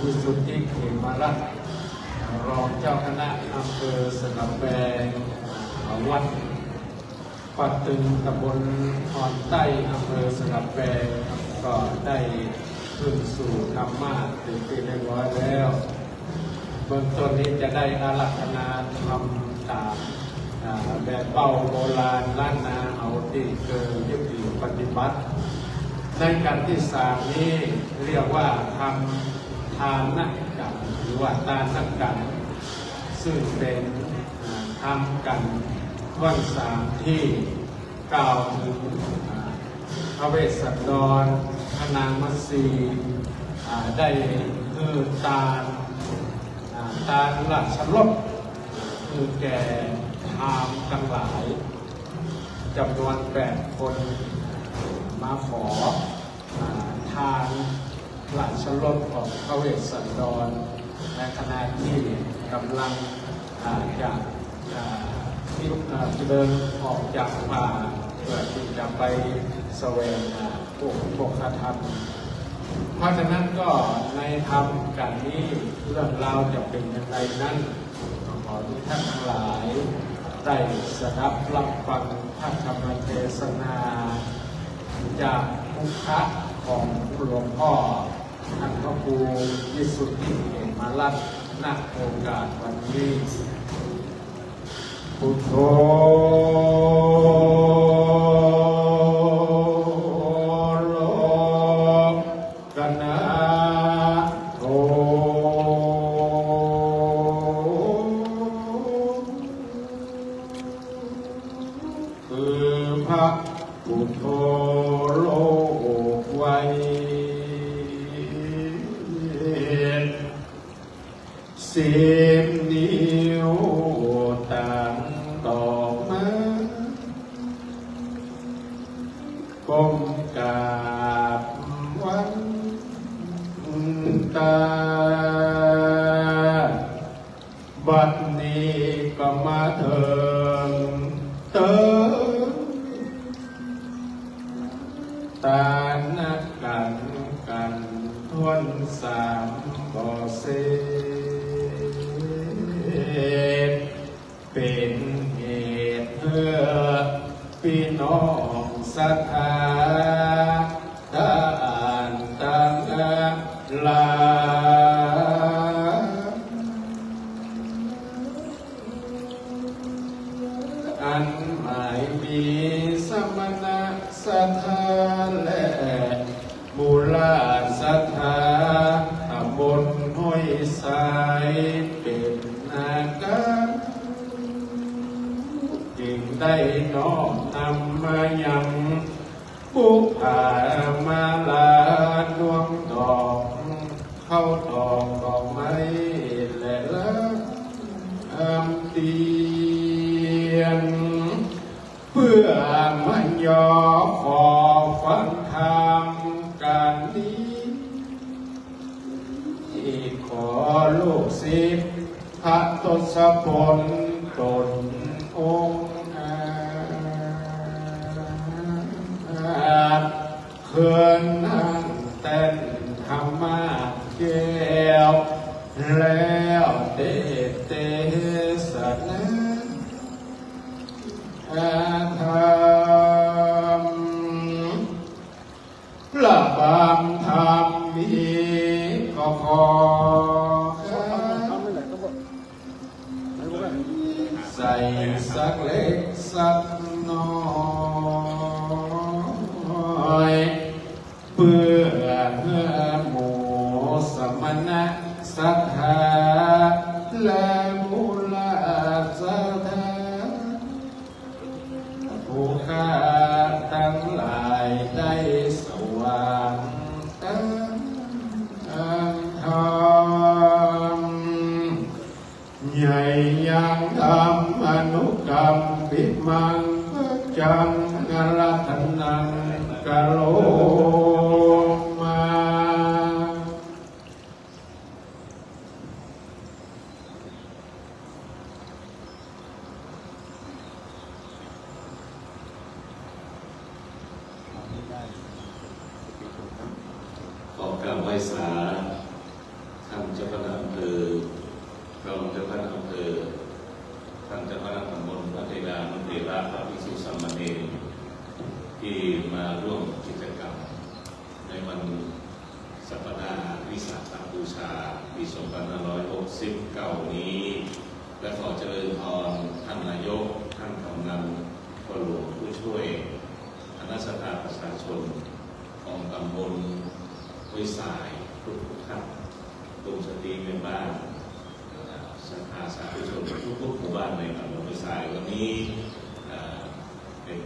วิสุทธิเขมรัตน์รองเจ้าคณะอำเภอสนับแบงวัดปัตตึงตำบลอ่อนใต้อำเภอสนับแบงก็ได้ขึ้นสู่ธรรมะถึงที่เรียบร้อยแล้วเบื้องต้นนี้จะได้อารัธนาทำตามแบบเป้าโบราณล้านนาเอาที่เกิดยึดถือปฏิบัติในการที่สามนี้เรียกว่าทำทานนักกันหรือว่าทานนักกันซึ่งเป็นทำกันวันสามที่กล่าวถึงพระเวสสันดรพระนางมัตสีได้คือตาลราชรสคือแก่ทามทั้งหลายจำนวน8 คนมาขอทานราชรสของพระเวสสันดรในขณะที่กำลังจะเดินออกจากป่าเพื่อที่จะไปแสวงพวกธรรมเพราะฉะนั้นก็ในธรรมกันนี้เรื่องราวจะเป็นอย่างไรนั้นขอทุกท่านทั้งหลายได้สดับรับฟังพระธรรมเทศนาจากมุขะของหลวงพ่อท่านพระครูวิสุทธิเขมรัตน์ณโอกาสวันนี้พุทโธโลกนาโธคือพระพุทโธโลกไว้10 นิ้วต่างต่อมาก้มกราบวันตาบัดนี้ก็มาเถิงตานักกันทวน3 บ่อเสเป็นเหตุเพื่อพี่น้องศรัทธาทานตั้งหลายอันหมายมีสมณะศรัทธาและมูลศรัทธาบนห้อยสายเป็นอาการจึงได้น้อมนำมายังบุพผามาลาดวงดอกเข้าตอกดอกไม้และละเตียนเพื่อมันยอขอฟังธรรมการนี้ขอลูกศิษย์พระทศพลตนองค์เขื่อนนั่งเต้นธรรมะแก้วแล้วเทศนาธรรมละบำธรรมมีก็ขอใส่สักเล็กสักน้อยเพื่อหมู่สมณะศรัทธาและมูลศรัทธาผู้ข้าทั้งหลายได้สว่างตั้งธรรมใหญ่ยังธรรมอนุกรรมปิมังจังอรัตนังกะโลมา ขอกราบไหว้สาธรร วิสาขบูชาปี2569นี้และขอเจริญพรท่านนายกท่านกำนันผู้หลวงผู้ช่วยคณะสภาประชาชนของตำบลห้วยทรายทุกท่านตุงสตรีแม่บ้านสภาสาธุชนทุกหมู่บ้านในตำบลห้วยทรายวันนี้เป็น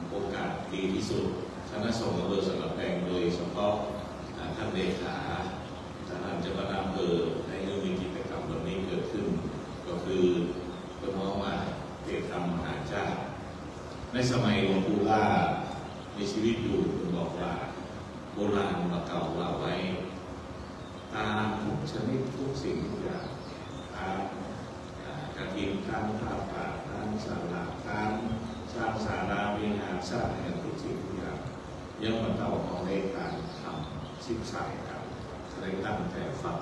โอกาสดีที่สุดคณะสงฆ์อำเภอสันกำแพงโดยเฉพาะท่านเลขาท่านเจ้าคณะอำเภอได้มีกิจกรรมแบบนี้เกิดขึ้นก็คือเป็นมองว่าเอกธรรมมหาชาติในสมัยหลวงปู่ล่ามีชีวิตอยู่คุณบอกว่าโบราณมาเก่าเล่าไว้ตามทุกชนิดทุกสิ่งทุกอย่างตามกระถิ่นตามผ้าป่าตามศาลาตามสร้างศาลาวิหารสร้างอะไรทุกสิ่งทุกอย่างยังมาเก่าของในการทำชิบสายกันได้ตั้งแต่ฟัง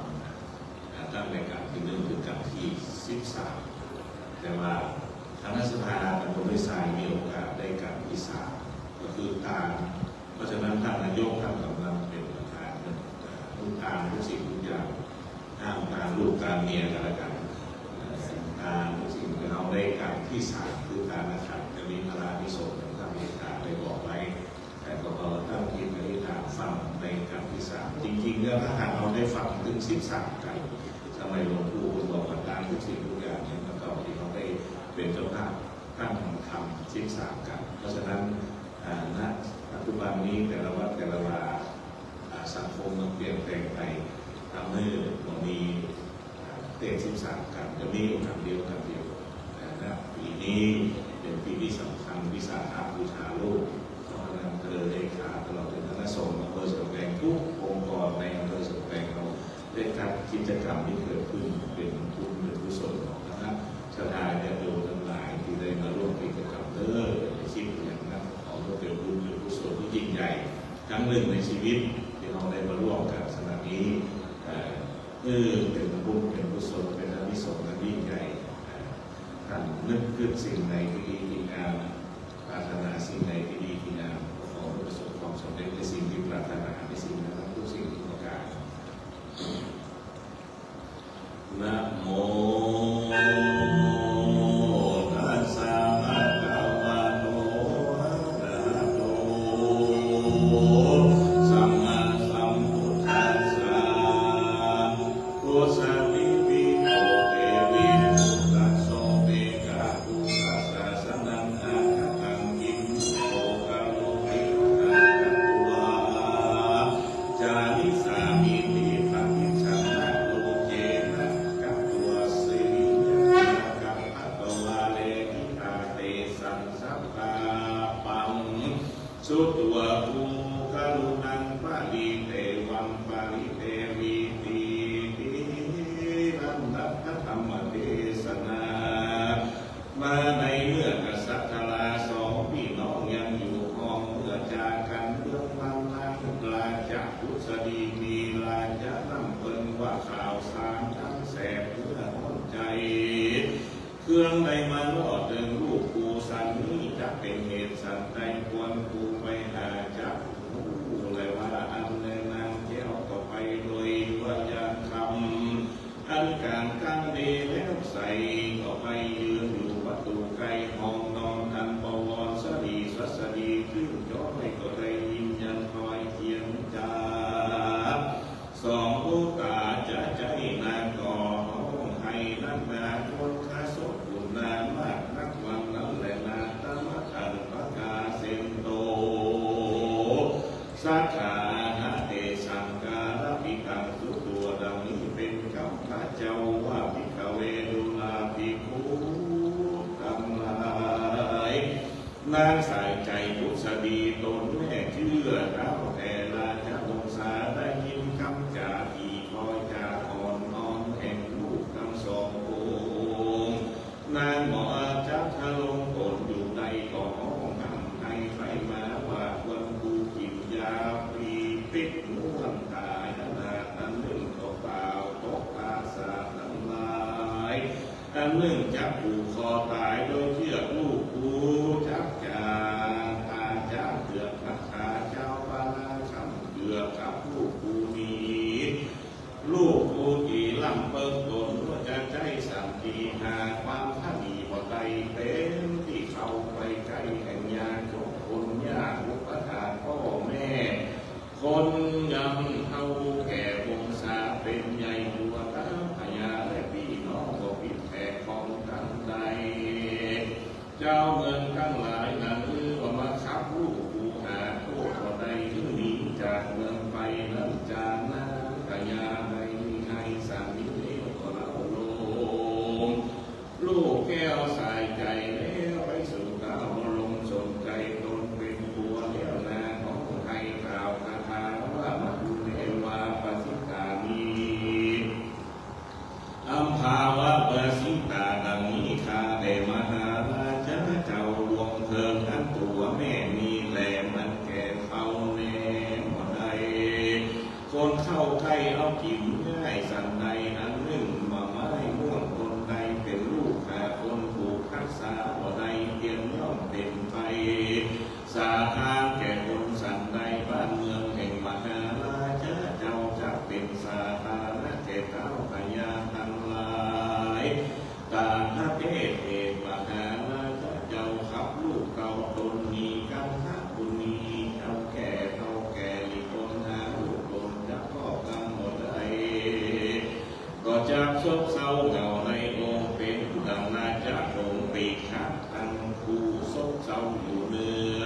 ตั้งในการที่1ถึงการที่13แต่ว่าคณะสภาตำบลห้วยทรายมีโอกาสได้การที่3ก็คือการเพราะฉะนั้นท่านนายกท่านกำลังเป็นประธานทุกการทุกสิ่งทุกอย่างห้ามการลูกการเมียกันละกันการทุกสิ่งที่เราได้การที่3คือการนะครับจะมีพระราธิสงฆ์ท่านเอกาได้บอกไว้แต่ก็ตั้งจิตอธิษฐานฟังในการที่3จริงๆแล้วถ้าหากเราได้ฟังถึง13กันสมัยหลวงปู่บอกว่าการทุกสิ่งทุกอย่างเนี่ยมันก็ที่เราได้เป็นเจ้าภาพตั้งทำ13กันเพราะฉะนั้นณปัจจุบันนี้แต่ละวัดแต่ละวาสังคมมันเปลี่ยนแปลงไปทำให้เรามีเตะ13กันจะมีโอกาสเดียวนะปีนี้เป็นปีที่สำคัญวิสาขบูชาโลกเพราะฉะนั้นเจริญเลขาตลอดถึงคณะสงฆ์อำเภอสันกำแพงทุกองค์กรในอำเภอสันกำแพงเราได้จัดกิจกรรมที่เกิดขึ้นเป็นบุญเป็นกุศลของคณะชาติและโยมทั้งหลายที่ได้มาร่วมกิจกรรมในชีวิตอย่างนั้นขอเป็นบุญเป็นกุศลที่ยิ่งใหญ่ครั้งหนึ่งในชีวิตที่เราได้มาร่วมกันขณะนี้เป็นบุญเป็นกุศลเป็นอานิสงส์ที่ยิ่งใหญ่ท่านนึกขึ้นสิ่งใดที่ดีที่งามปรารถนาสิ่งใดที่ดีที่งามขอประสบความสำเร็จในสิ่งที่ปรารถนาในสิ่งนั้นทุกสิ่งทุกประการนะโมตัสสะภะคะวะโตอะระหะโตสัมมาสัมพุทธัสสะพุทธัสสิปิโตเตวิมุตตัสโสเตกะปุตัสสะสนังอาคตังกิมโสกะโลภิตังกัตวาจานิสามิติปฏิจจานะโลเกนะกัตวะสิยะกัปปะตวะเลหิตาเตสังสัพพะปังสุตวะภูกรุนังปะลิเตวังปะลิเตวิติรันตัพธรรมเทศนามาในเมื่อกษัตริย์ลาสองพี่น้องยังอยู่ห้องเมื่อจากกันเรื่องวันลาลาจากพุทธดีมีลาจะนำเปินว่าข่าวสารทั้งแสบเพื่อห้นใจเครื่องในมาลอดเดินลูกปูสันนี้จะเป็นเหตุสันใดควรปูไปหาจับหูเลยว่าอันในนางเจ้าก็ไปโดยว่ายานคำอันการกันดีแล้วใส่ก็ไปยืนอยู่ประตูไกลห้องนอนอันบวรสดีสัสดีขึ้นจ้อยก็ได้ยินยันคอยเทียนจาสองผู้ตาจะใจนางก่อห้องให้นักนาคนข้าศพบุญนานมากนักวันนั้นแหละนาตมะทันปะกาเซนโตสักขาหาเตสังการภิกังสุตัวดังนี้เป็นคำพระเจ้าว่าภิกขเวดุลาภิกขุทั้งหลายนางสายใจพุทธดีตนแม่เชื่อเท้าแต่ลาจะวงศาได้ยินคำจ่าที่คอยจ่าอ่อนนอนแห่งลูกทั้งสององค์นางหมอจับทะลงโกนอยู่ในก่อห้องทำให้ใครมาว่าควรกูกินยาปีปิดนวลตายขนาดนั้นหนึ่งก็เปล่าตกอาสาทั้งหลายอันหนึ่งจับผูกคอตายโดยเชือกลูกกูจับจาตาจ้าเกือกนักขาเจ้าปานาคำเกือกกับลูกกูนี้ เบิ่งตนว่าจะใจสันติหาความท่ามีบ่ใจเป็นที่เข้าไปใกล้แห่งญาติคนยากบุปผาพ่อแม่คนยังเท่าแก่วงศาเป็นใหญ่บัวตาพญาและพี่น้องก็ผิดแผกของกันใดเจ้าเมืองทั้งหลายนั้นว่ามาขับลูกผู้หาโทษว่าใดถึงหนีจากเมืองไปนั้นจานาพญาใดให้สามีเลี้ยวก็เล่าโลมลูกแก้วสายใจแล้วไปสู่ดาวลงสนใจตนเป็นบัวเลี้ยวนาของให้กล่าวคาถาว่ามัทุเทวาปสิตามีอัมภาวะปสิตาดังนี้ข้าได้มหาราชเจ้าหลวงเทิงอันตัวแม่มีแหลมมันแก่เขาแน่บ่ได้คนเข้าไทยเอากินง่ายสันใดอันหนึ่งมาไม้ม่วงคนใดเป็นลูกหาคนถูกทักษาบ่ได้เตียนย่อมเป็นไปสาทางแก่คนสันใดบ้านเมืองแห่งมหาราชเจ้าจะเป็นสาธารณะแก่เจ้าพญาทั้งหลายตาพระเพศเอกมหาราชเจ้าขับลูกเก่าตนมีกันหาบุญมีเจ้าแก่เท่าแก่ลีคนหาลูกตนจะครอบกำหมดใดก็จะซบเศร้าเหงาในองค์เป็นดังนาจากองค์ปีขัดอันผู้ซบเศร้าอยู่เหนือ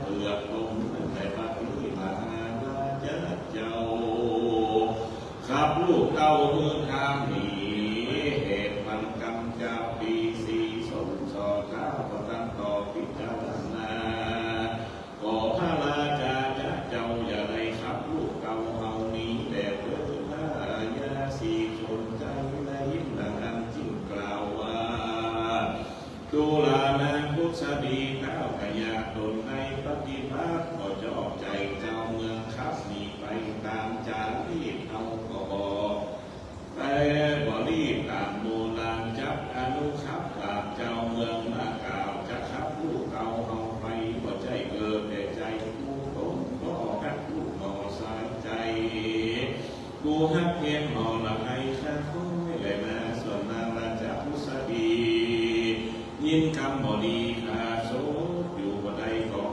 เปลือกลมในบัดนี้มหาราชเจ้าขับลูกเก่าเมืองทางหนีเหตุมันกำจาปีสีสมสอข้าวก็ตั้งต่อพิจารณาขอพระราชาเจ้าอย่าได้ขับลูกเก่าเอานี้แด่เพื่อพระยาสีชนใจและยิ้มดังอันจริงกล่าวว่าตุลานาพุทธดีเก้าพญาตนในปฏิภาคก็จอบใจเจ้าเมืองขับหนีไปตามจารีตเอาก็บอกแต่บ่รีบตามโบราณจับอนุขับตามเจ้าเมืองมากล่าวจะขับลูกเก่าเอาไปบ่ใจเกิดแต่ใจผู้ตนก็ฮักลูกหนอสายใจกูฮักเพียงหนอละให้ข้าคอยเลยนะส่วนนางราชพุทธดียินคำบ่ดีข้าโสดอยู่บ่ได้ก็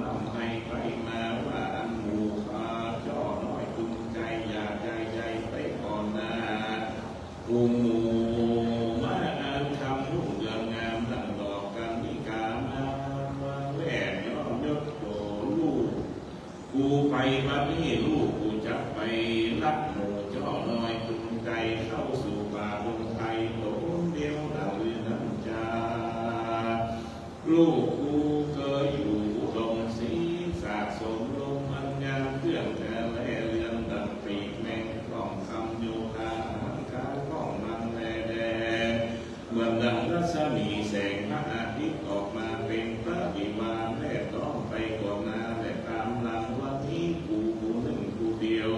นำให้ไปมาว่าอันหมู่ข้าจ่อน้อยตึงใจอยากใจไปก่อนหน้ากูหมู่มาอ่านคำรุ่งเรืองงามดังดอกกันนิกามาแหวนย้อนยกโตลูกกูไปบัดนี้ลูกกูจะไปรับหมู่จ่อน้อยตึงใจเข้าสู่ป่าดงไทยโตเดียวดาวน้ำจาลูกกูเคยอยู่ลงสีสะสมลมมันงามเครื่องแต่แลเรือนดังปีกแมงกล่องคำโยธาหันการกล่องมันแลแดงเหมือนดังรัศมีแสงพระอาทิตย์ออกมาเป็นพระวิมานแลต้องไปก่อนหน้าและตามหลังวันนี้กูผู้หนึ่งกูเดียว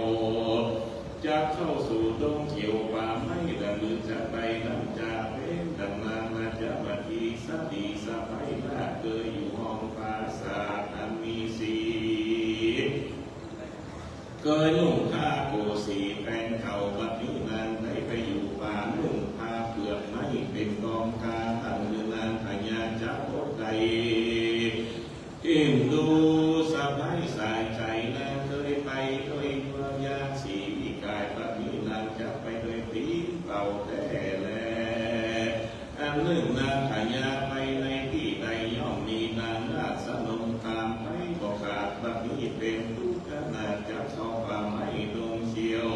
จะเข้าสู่ดงเขียวป่าไม้ดังมือจะไปน้ำจะเป็นดังนางนาจะบัดดีสดีสะไปน่าเคยอยู่ห้องปราสาทอันมีสีเคยนุ่งผ้าโกสีแปลงเข่าบัดนี้นานได้ไปอยู่ป่านุ่งผ้าเปลือกไม้เป็นกองกาอันเรือนานพญาจับพบใดอิ่มดูสะพายสายใจนางเคยไปด้วยเมืองยาสีกายบัดนี้นางจะไปด้วยตีเป่าแต่แลอันหนึ่งนางพญาไปในที่ใดย่อมมีนางราชนมตามไปก็ขาดบัดนี้เป็นทุกขนาดจะเข้าป่าไม้ดงเขียว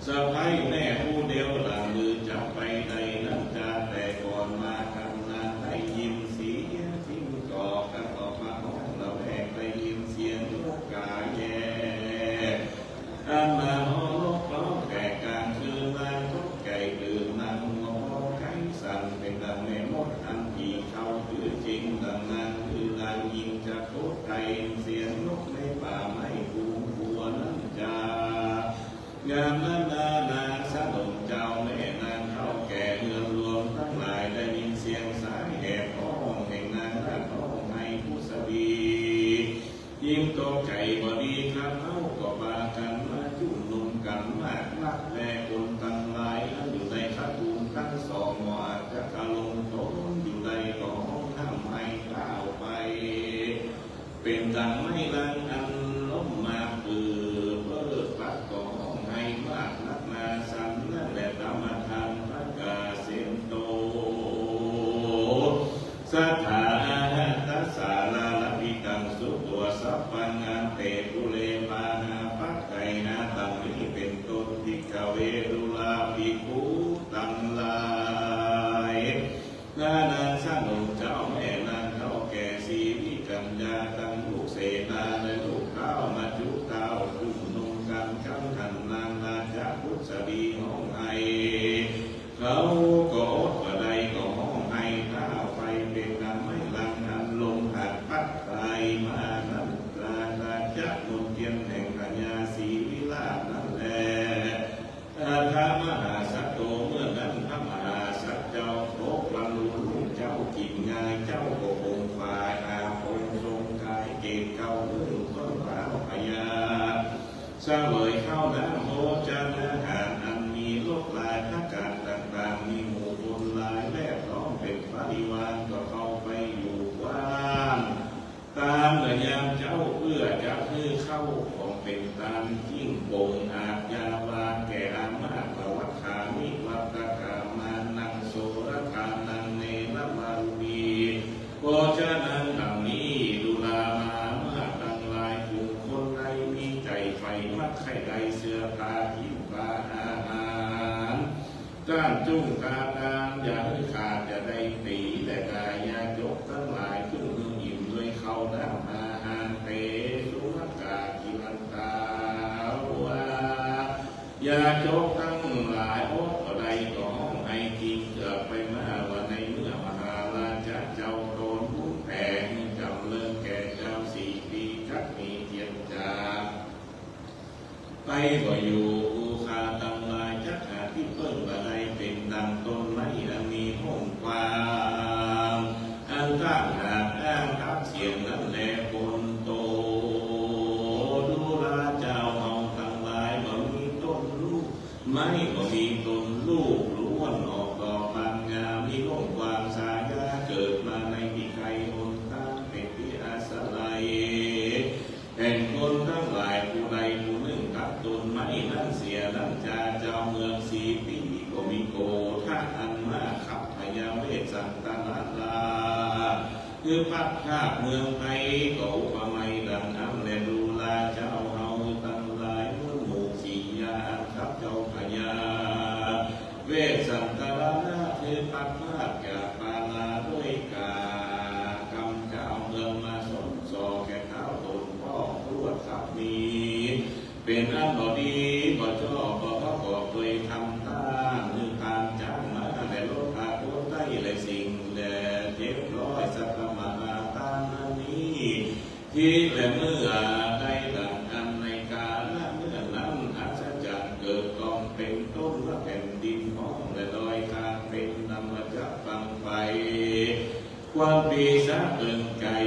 สะพายแม่ผู้เดียวหลังมือจะไปในนั้นจะแต่ก่อนมากันนานได้ยินเสียงทิ้งก่อกันออกมาห้องเราแอกได้ยินเสียงลูกกาแย่อันมาห้องลูกร้องแก่กลางคืนนางทุกไก่ตื่นนางงอไก่สั่นเป็นดังแม่มด สัทธาทัสสาลาลพิตังสุตัวสัพพังอันเตตุเลมานาปักไก่นาตังนี้เป็นต้นภิกขเวรุลาภิกขุตังหลายนานาสนุเจ้าแม่นางเท่าแก่สีวิกัญญาตังลูกเสนาและลูกข้าวมาจุเต้าจุ่มนงกันกันทันนางนาจาพุทธดีห้องไอเขาก็อดว่าใดก็ห้องไอท้าไฟเป็นน้ำไม่ลังอันลมหัดพัดไปมานันตราราชมนเทียนแห่งกัญญาศรีวิลาศนั่นแหละอาธามหาสัตโตเมื่อนั้นพระมหาสัตเจ้าโลกวันลุงเจ้ากินง่ายเจ้าก็คงฝ่ายอาคงทรงกายเกศเก่าเรื่องต้นพระพยาสร้างเลยเข้าน้ำโมจันอาหารอันมีโลกลายทักการต่างๆมีหมู่คนหลายแวดล้อมเป็นปริวารก็เข้าไปอยู่ว่างตามเมื่อยามเจ้าเพื่อจะคือเข้าของเป็นตามยิ่งปงอาจยาวาแก่อามาตะวัฏขามิวัตกามานังโสรคานังเนรมารุณีโภชนังดังนี้ดุลามาเมื่อตั้งลายผู้คนใดมีใจไฟมักไข่ใดเสื้อผ้าผิวผ้าอาหารก้านจุ้งตาตามอย่าให้ขาดอย่าได้ตีและกายายกทั้งหลายขึ้นมืออิ่มด้วยเขาน้ำอาหารเตสุรกากิลันตาวายาจกทั้งหลายโอ้ใดก็ห้องให้กินเกิดไปมาว่าในเมื่อมหาราชเจ้าโดนผู้แผ่จำเลิกแก่เจ้า4 ปีกัดมีเทียนจาไปก็อยู่ภูคาตังลายจักหาที่เพิ่งอะไรเป็นดังต้นไม้อันมีห้องกว้างอันตั้งหากอ้างทับเสียงนั้นแลคนโตดูราเจ้าเฮาทั้งหลายบ่มีต้นลูกไม้บ่มีต้นลูกล้วนออกดอกบานงามมีห้องกว้างสายาเกิดมาในที่ใครคนตั้งเป็นที่อาศัยแห่งคนทั้งหลายผู้ใดผู้หนึ่งกับตนไม้นั้นเสียนั้นจาเจ้าเมืองสีปีก็มีโกท่าอันมาขับพยาเวสสันตนาลาคือพัดภาคเมืองไทยก็อุปไมยดังน้ำและดูลาเจ้าเฮาตั้งหลายเมื่อหมู่สียาขับเจ้าพยาเวสสันตนาลาคือพัดภาคแก่ปาลาด้วยกากำเจ้าเมืองมาสนสอแก่เท้าตนพ่อรวดขับมีเป็นอันบ่ดีบ่ชอบบ่เขาก็เคยทำตามนึกตามจังมาแต่ลดขาดตัวใต้เลยสิ่งและเจ็บร้อยสัพมาตามนี้ที่แต่เมื่อได้ดังอันในกาลเมื่อนั้นอัศจรรย์เกิดกองเป็นต้นว่าแผ่นดินห้องและลอยคางเป็นนำมาจับฟังไปความปีศาจเบิ่งไก่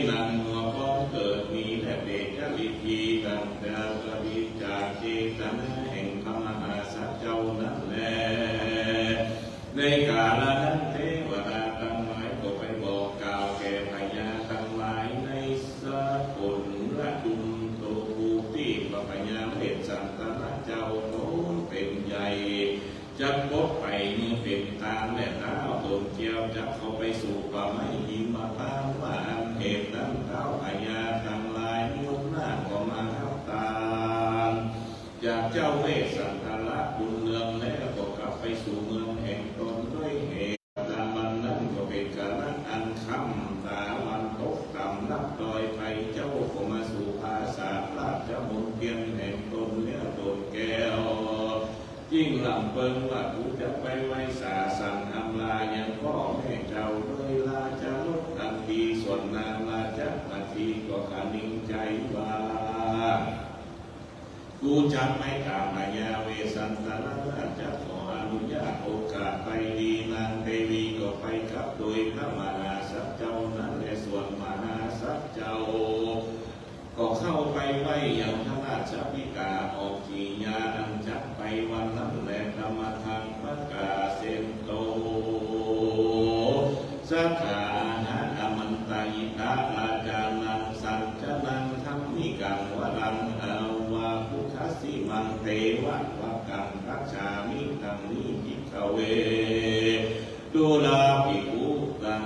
นังหัวพ้องเกิดมีแต่เดชลิธีตังดาบริจากเจตนาแห่งพระมหาสัจเจ้านั่นแลในกาลนั้นเทวดาทั้งหลายก็ไปบอกกล่าวแก่พญาทั้งหลายในสกุลระดุมโตภูที่พระพญาเวสสันตนะเจ้าโน้นเป็นใหญ่จะพบไปเมื่อเป็นตามและเท้าโดนเกี่ยวจะเข้าไปสู่ป่าไม้หิมะตามว่าอันเหตุนั้นเท้าพญาทั้งหลายมุ่งหน้าก็มาทับตามจากเจ้าเวสสันตนะบุญเรืองแล้วก็กลับไปสู่เมืองแห่งตนด้วยเหตุตามมันนั้นก็เป็นกาลอันค่ำตาวันตกต่ำนับดอยไปเจ้าก็มาสู่ภาษาลาชมนเทียนแห่งตนแล้วตนแก้วยิ่งลำเปิงว่ากูจะไปไว้สาสันอำลาอย่างพ่อแม่เจ้าด้วยลาจะลดทันทีส่วนนางลาจะนาทีก็ขานิ่งใจว่ากูจะไม่ตามมายาเวสันตนะจะขออนุญาตโอกาสไปดีนางเทวีก็ไปกับโดยพระมหาสัจเจ้านั้นและส่วนมหาสัจเจ้าก็เข้าไปไว้อย่างพระราชวิกาออกจีญาดังจักไปวันนั้นแหละธรรมทางพระกาเซนโตสัทธานะอมันตายิตาอาจานังสัจจนังธรรมิกังวรังอาวาพุทธสิมังเทวะวะกังรักษามิตังนิภิกขเวดุลาภิกขุตัง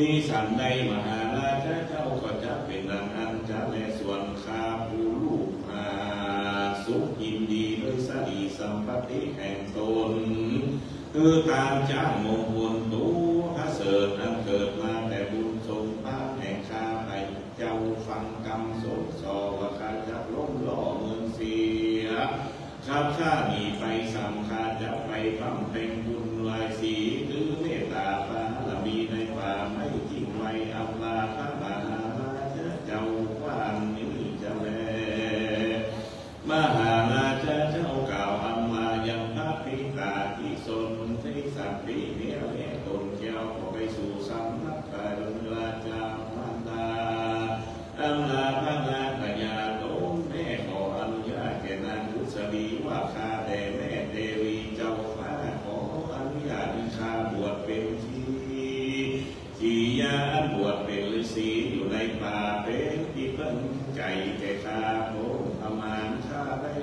มีสันใดมหาราชเจ้าก็จะเป็นดังอันจะและส่วนข้าผู้ลูกสุขยินดีด้วยสดีสัมปติแห่งตนคือการจ้างมงคลตัวพระเสริฐนั้นเกิดมาแต่บุญทรงพระแห่งข้าไปเจ้าฟังกรรมสมสอว่าข้าจะล้มล่อเมืองเสียข้าข้ามีไปสัมข้าจะไปบำเพ็ญบุญลายสีคือเมตตาบารมีในป่าไม่ทิ้งไว้อำลาพระมหาราชเจ้าว่านนี้จะแลมหาราชเจ้ากล่าวอำมายังพระพิตาที่สนที่สัตว์ปีเนี้ยแห่ตนเจ้าก็ไปสู่สำนักกาลราชามารดาอำลาพระนาคยาโตแม่ขออนุญาตแก่นางพุทธดีว่าข้าแต่แม่เทวีเจ้าฟ้าขออนุญาตให้ข้าบวชเป็นชียาบวชเป็นฤาษีอยู่ในป่าเป็นที่เพิ่งใจแก่ข้าโอ้ประมาณข้าได้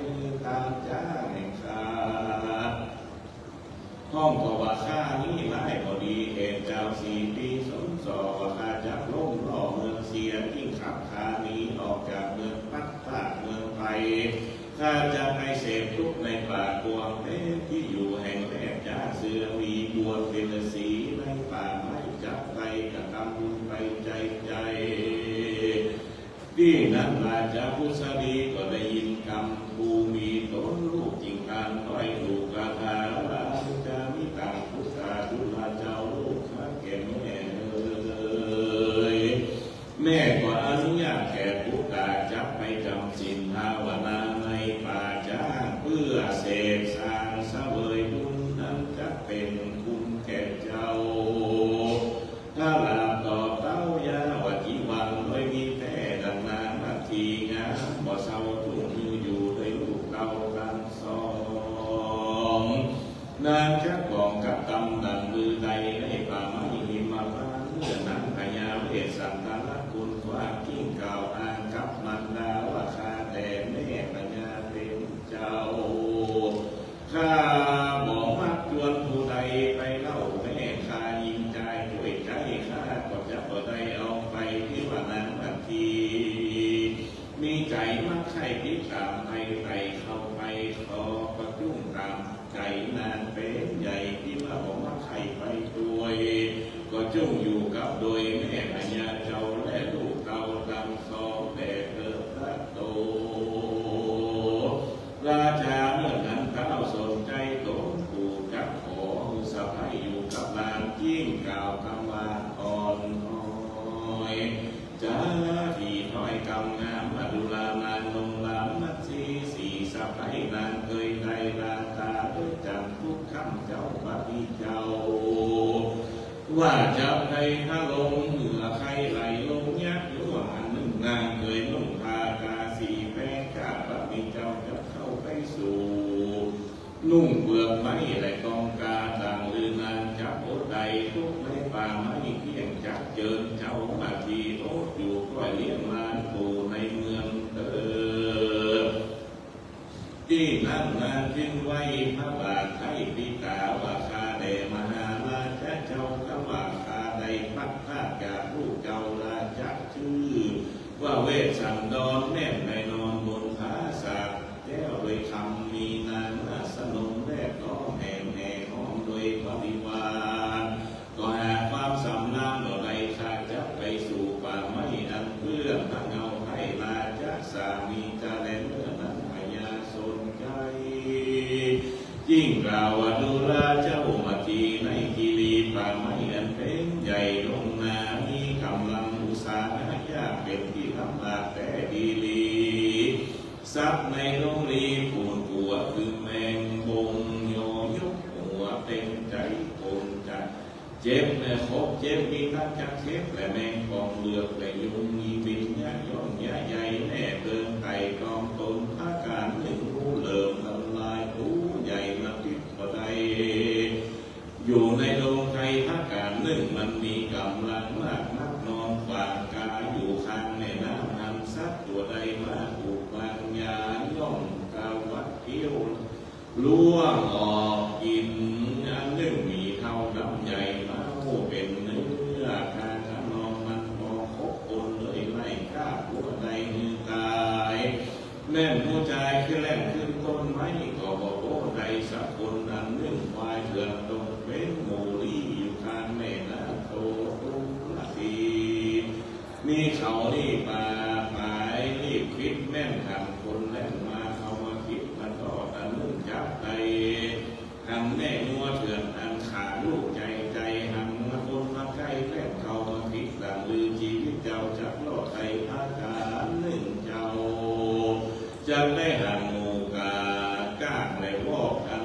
ตามจ้าแห่งข้าห้องก็ว่าข้านี้ไล่พอดีเหตุเจ้า4 ปีสมสอว่าข้าจะล้มล่อเมืองเสียยิ่งขับข้านี้ออกจากเมืองพัดพาเมืองไปข้าจะไปเสพทุกในป่ากวางเพชรที่อยู่แห่งแรกจ้าเสือมีบวชเป็นฤาษีในป่าไม่จับไปกระทำบุญไปใจที่นั้นราชาพุทธดีก็ได้ยินคำภูมีตนลูกจริงการต้อยลูกกาถาราชามิตังพุทธาดุลาเจ้าลูกข้าแก่แม่แม่ก็อนุญาตแก่พุทธาจับไปจำศีลภาวนาในป่าจ้าเพื่อเสพสร้างเสวยบุญนั้นจะเป็นคุณแก่เจ้าถ้าลาบต่อเต้ายาวจีวันโดยมีแต่ดังนานาทีงามบ่เศร้าทุ่งอยู่ด้วยลูกเต้ากันสองนางชักกองกับตำดังมือใดในป่าไม้หิมาพานเมื่อนั้นพญาเวสสันตะคุณว่ากิ้งกล่าวอ้างกับมันดาว่าข้าแต่แม่พญาเป็นเจ้าข้าบอกมักชวนผู้ใดไปเล่าแม่ข้ายิงใจด้วยใจข้าก็จะบ่ได้เอาไปที่ว่านั้นทันทีมีใจมักใครพิจารณาไปเข้าไปขอประจุ้งตามใจนานเป็นใหญ่ที่ว่าบอกมักใครไปด้วยก็จุ้งอยู่กับโดยแม่พญาเจ้าและลูกเต่าดำสองแต่เกิดรักโตราชาเมื่อนั้นเท้าสนใจตนผูกจับขอสะพายอยู่กับนางยิ่งกล่าวคำว่าอ่อนน้อยจ้าที่ถอยกำงามมาดูลานางลงลามนัดสีสะพายนางเคยได้ลาตาด้วยจันทุกคำเจ้าปฏิเจ้าว่าจะใครถ้าลงเหนือใครไหลลงยักษ์ยั่วหันหนึ่งนางเคยนุ่งผ้ากาสีแป้งกาปฏิเจ้าจะเข้าไปสู่นุ่งเปลือกไม้และกองกาต่างลือนางจับโอดใดทุกในป่าไม้เพียงจับเจิญเจ้ามาทีโอดอยู่ก็เลี้ยงมาตูในเมืองที่นั่นนางจึงไว้พระบาทไทยพิตาว่าข้าได้มหาราชเจ้าก็ว่าข้าได้พัดพาจากลูกเจ้าราชชื่อว่าเวสสันดรแม่ในนอนบนผาศาสตร์แก้วโดยคำมีนางสนมแรกก็แห่งห้องโดยบริวารก็หาความสำนักเราได้ข้าจะไปสู่ป่าไม้อันเพื่อนทั้งเงาให้ราชสามีจะแลเมื่อนั้นพญาสนใจยิ่งกล่าวว่าดูราเจ้ามาทีในคีรีป่าไม้อันเป็นใหญ่ลงนามีกำลังอุตสาหะยากเป็นที่ลำบากแต่ดีลีซับในโรงรีปูนกัวคือแมงบงโยยกหัวเป็นใจโกนจัดเจ็บในคบเจ็บมีทั้งจักเข็บและแมงกองเลือกและยุงมีบินยะย่องยะใหญ่แน่เดินไก่กองตนอาการหนึ่งรู้เลิมทำลายผู้ใหญ่มาติดบ่ได้อยู่ในดงไทยอาการหนึ่งมันมีกำลังมากนักนอนฝากกายอยู่ข้างในน้ำน้ำซัดตัวใดมาถูกวางยาย่องกาวัดเที่ยวล่วงออกกินอันหนึ่งมีเท่าน้ำใหญ่มาเป็นเนื้อคาง ขึ้นแล่นขึ้นต้นไม้ก็บอกโอ้ใดสักคนอันหนึ่งควายเถื่อนตรงเป็นหมูลี่อยู่ข้างแม่น้ำโตตุละทีมีเขานี่ป่าหมายนี่คิดแม่นหันคนแล่นมาเอามาคิดมันก็อันหนึ่งจับใจหันแม่นัวเถื่อนอันขาลูกใจใจหันมาคนมาใกล้แล่นเขามาคิดหลังลือชีวิตเจ้าจักรอดไทยอาการหนึ่งเจ้าจะได้หันหมูกาก้างและวอกกัน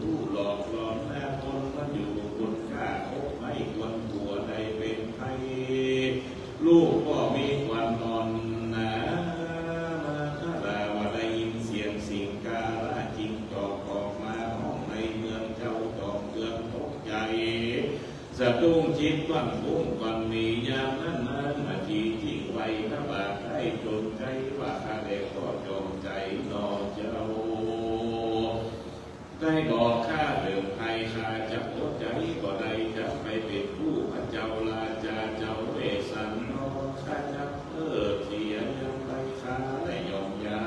รู้หลอกหลอนแม่คนมันอยู่คนกล้าโอ้ไม่ควรตัวใดเป็นไทยลูกก็มีควันนอนนะมาถ้าดาวได้ยินเสียงสิงกาละจิงจอกออกมาห้องในเมืองเจ้าจอกเกือนตกใจสะดุ้งจิตวันฟุ้งวันมียามนั้นมาทีทิ้งไว้ถ้าบาดได้จนใจว่าข้าได้ก็จงใจนอเจ้าได้บอกข้าเดิมใครข้าจะอดใจก็ได้จะไปเป็นผู้พระเจ้าลาจาเจ้าเวสันนอข้าจะเสียยังไรข้าได้ยอมยา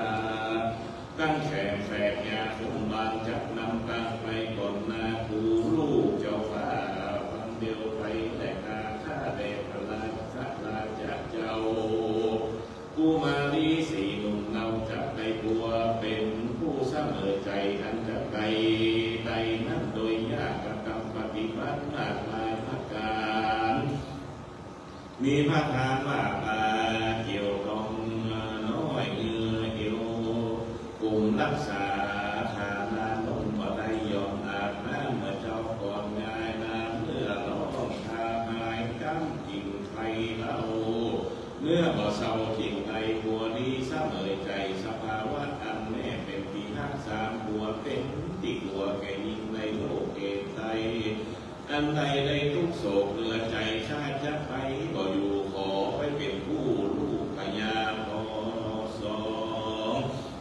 ตั้งแขนแฝกยาคงบานจับนำตั้งไปก่อนนาคูลูกเจ้าฟ้าฟังเดียวไปแต่ข้าได้พลาข้าลาจากเจ้ากูมาลีสีหนุ่มเนาจะไปบัวเป็นผู้เสมอใจอันจะใดใดนั้นโดยยากกรรมปฏิบัติมากมายประการมีพระทานว่าปาเกี่ยวกองน้อยเงือเหี่ยวกลุ่มรักษาฐานานุ่มบ่ได้ยอมอาบน้ำเมื่อเจ้าก่อนง่ายน้ำเมื่อร้องทาหายกำกิ่งไฟเล่าเมื่อบ่เศร้าทิ้งใจบัวดีเสมอใจสภาวะอันแม่เป็นที่รักษาบัวเป็นที่กลัวแก่ยิ่งในโลกเกตใจอันใดได้ทุกโศกเหลือใจชาติจะไปก็อยู่ขอไปเป็นผู้ลูกพญาพอสอง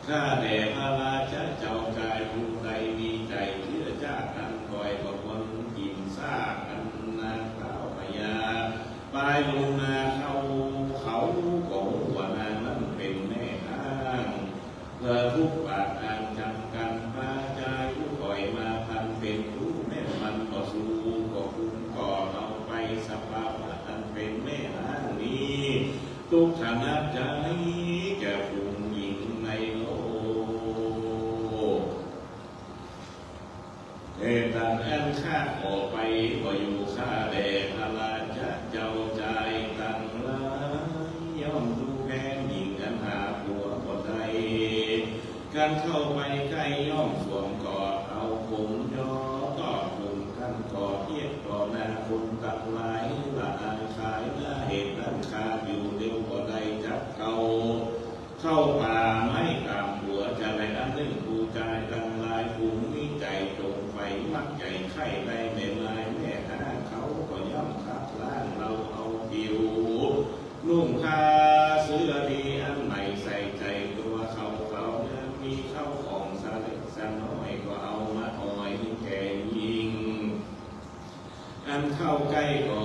ข้าแด่พระราชเจ้ากายผู้ใดมีใจเชื่อจ้ากันคอยก็คนกินซากอันนาข้าวพญาปลายลงนาเขาของว่านานั้นเป็นแม่ห้างเพื่อทุกปากอ่างจำกันปาใจผู้คอยมาพันเป็นผู้แม่มันก็สู้ก็คุ้มก่อเอาไปสภาวะอันเป็นแม่ห้างนี้ทุกฐานะใจแก่ผู้หญิงในโลกเหตุอันข้าออกไปก็อยู่ข้าแด่พระราชเจ้าใจตั้งละย่อมดูแพ้หญิงอันหาผัวบ่ได้การเข้าไปใกล้ย่อมสวมกอดเอาผมย่อกอดลุมกันกอดเทียบต่อหน้าคุณตักหลายละอายขายหน้าเหตุนั้นคาอยู่เดียวบ่ได้จับเข้าป่าไม้กามหัวจะได้อันหนึ่งผู้ใจตั้งลายผู้มีใจตรงไฟมักใจไข่ได้ในลายแม่หาเขาก็ย่อมขับล้างเราเอาผิวนุ่งผ้าเสื้อดีอันใหม่ใส่ใจตัวเขานั้นมีเข้าของสาเล็กสาน้อยก็เอามาอ่อยแก่ยิงอันเข้าใกล้ก็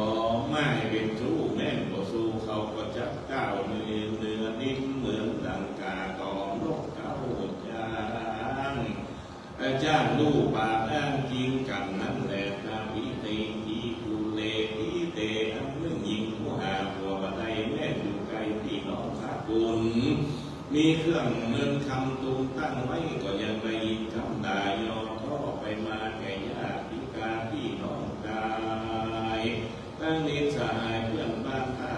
ไม่เป็นชู้แม่นก็สู้เขาก็จับก้าวเนื้อนิ่มเหมือนดังกาตอมนกเก้าจ้างลูกปากอ้างจริงกันนั้นแหละทางวิธีที่กุเลที่เตะอันเรื่องยิงหัวหาหัวบันไดแม่อยู่ไกลที่น้องขากุลมีเครื่องเงินคำตูตั้งไว้ก็ยังได้ยินคำด่ายอท่อไปมาแก่ญาติพิการที่น้องกายตั้งนิสัยเพื่อนบ้านท่า